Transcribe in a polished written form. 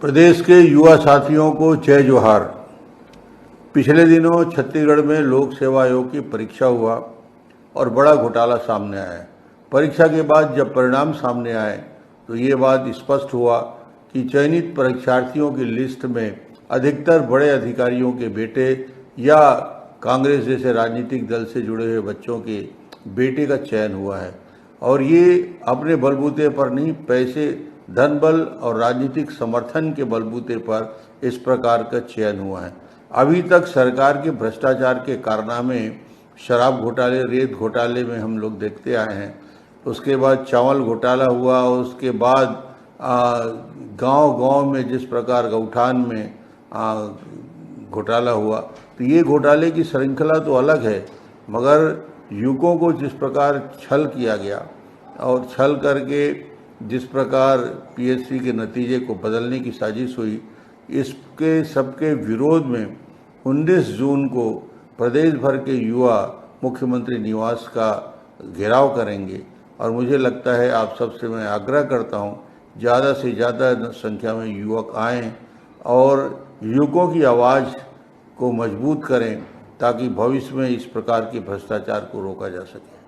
प्रदेश के युवा साथियों को जय जोहार। पिछले दिनों छत्तीसगढ़ में लोक सेवा आयोग की परीक्षा हुआ और बड़ा घोटाला सामने आया। परीक्षा के बाद जब परिणाम सामने आए तो ये बात स्पष्ट हुआ कि चयनित परीक्षार्थियों की लिस्ट में अधिकतर बड़े अधिकारियों के बेटे या कांग्रेस जैसे राजनीतिक दल से जुड़े हुए बच्चों के बेटे का चयन हुआ है। और ये अपने बलबूते पर नहीं, पैसे, धन बल और राजनीतिक समर्थन के बलबूते पर इस प्रकार का चयन हुआ है। अभी तक सरकार के भ्रष्टाचार के कारनामे शराब घोटाले, रेत घोटाले में हम लोग देखते आए हैं। उसके बाद चावल घोटाला हुआ, उसके बाद गांव-गांव में जिस प्रकार गौठान में घोटाला हुआ, तो ये घोटाले की श्रृंखला तो अलग है, मगर युवकों को जिस प्रकार छल किया गया और छल करके जिस प्रकार पीएससी के नतीजे को बदलने की साजिश हुई, इसके सबके विरोध में 19 जून को प्रदेश भर के युवा मुख्यमंत्री निवास का घेराव करेंगे। और मुझे लगता है, आप सबसे मैं आग्रह करता हूं, ज़्यादा से ज़्यादा संख्या में युवक आएं और युवकों की आवाज़ को मजबूत करें ताकि भविष्य में इस प्रकार के भ्रष्टाचार को रोका जा सके।